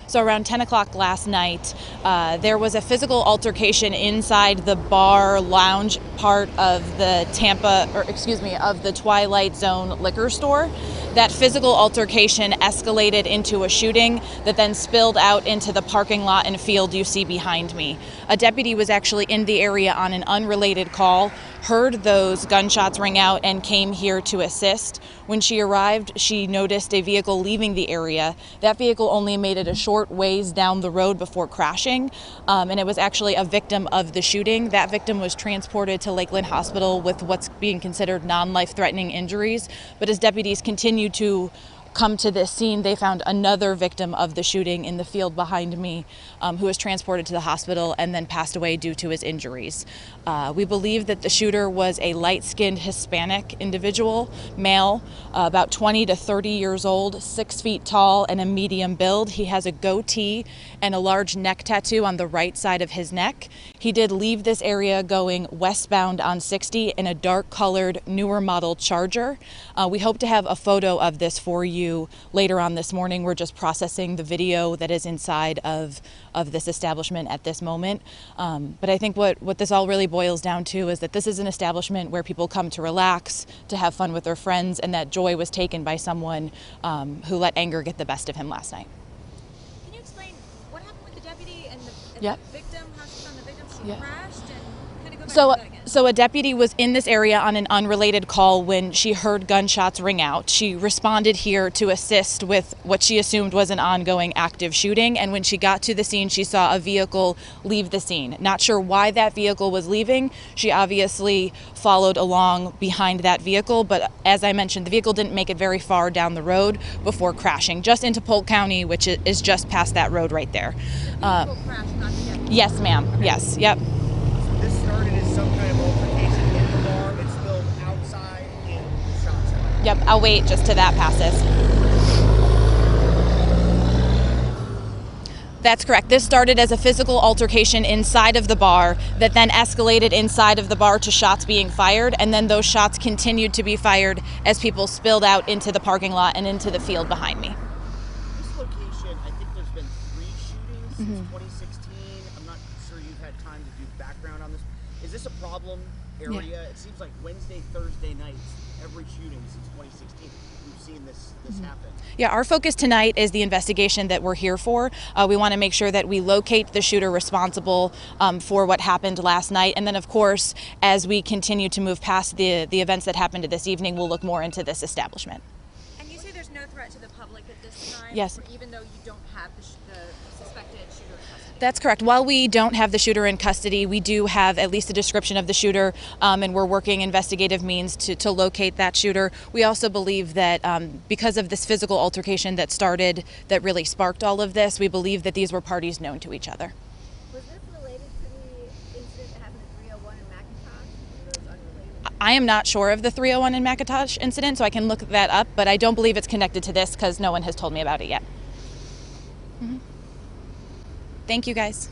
So around 10 o'clock last night, there was a physical altercation inside the bar lounge part of the of the Twilight Zone liquor store. That physical altercation escalated into a shooting that then spilled out into the parking lot and field you see behind me. A deputy was actually in the area on an unrelated call, heard those gunshots ring out, and came here to assist. When she arrived, she noticed a vehicle leaving the area. That vehicle only made it a short ways down the road before crashing, and it was actually a victim of the shooting. That victim was transported to Lakeland Hospital with what's being considered non-life-threatening injuries, but as deputies continued to come to this scene, they found another victim of the shooting in the field behind me, who was transported to the hospital and then passed away due to his injuries. We believe that the shooter was a light-skinned Hispanic individual, male, about 20 to 30 years old, 6 feet tall, and a medium build. He has a goatee and a large neck tattoo on the right side of his neck. He did leave this area going westbound on 60 in a dark-colored, newer model Charger. We hope to have a photo of this for you later on this morning. We're just processing the video that is inside of this establishment at this moment. But I think what this all really boils down to is that this is an establishment where people come to relax, to have fun with their friends, and that joy was taken by someone who let anger get the best of him last night. Can you explain what happened with the deputy and the Yep. victim? How she found the victim? She Yep. crashed and kind of go back So, to that again. so a deputy was in this area on an unrelated call when she heard gunshots ring out. She responded here to assist with what she assumed was an ongoing active shooting, and when she got to the scene, she saw a vehicle leave the scene. Not sure why that vehicle was leaving. She obviously followed along behind that vehicle, but as I mentioned, the vehicle didn't make it very far down the road before crashing, just into Polk County, which is just past that road right there. The vehicle crashed, not the deputy. Yes, ma'am. Yes. Yep. This started as some kind of altercation in the bar, but spilled outside and shots fired. Yep, I'll wait just till that passes. That's correct. This started as a physical altercation inside of the bar that then escalated inside of the bar to shots being fired, and then those shots continued to be fired as people spilled out into the parking lot and into the field behind me. This location, I think there's been 3 shootings since 2016. I'm not sure you've had time to do background on this. Is this a problem area? Yeah. It seems like Wednesday, Thursday nights, every shooting since 2016, we've seen this happen. Yeah, our focus tonight is the investigation that we're here for. We want to make sure that we locate the shooter responsible for what happened last night. And then, of course, as we continue to move past the events that happened this evening, we'll look more into this establishment. And you say there's no threat to the public at this time? Yes. Even though you don't have the suspected shooter in custody? That's correct. While we don't have the shooter in custody, we do have at least a description of the shooter, and we're working investigative means to locate that shooter. We also believe that because of this physical altercation that started, that really sparked all of this, we believe that these were parties known to each other. Was this related to the incident that happened at 301 in McIntosh? Or was it unrelated? I am not sure of the 301 in McIntosh incident, so I can look that up, but I don't believe it's connected to this because no one has told me about it yet. Thank you, guys.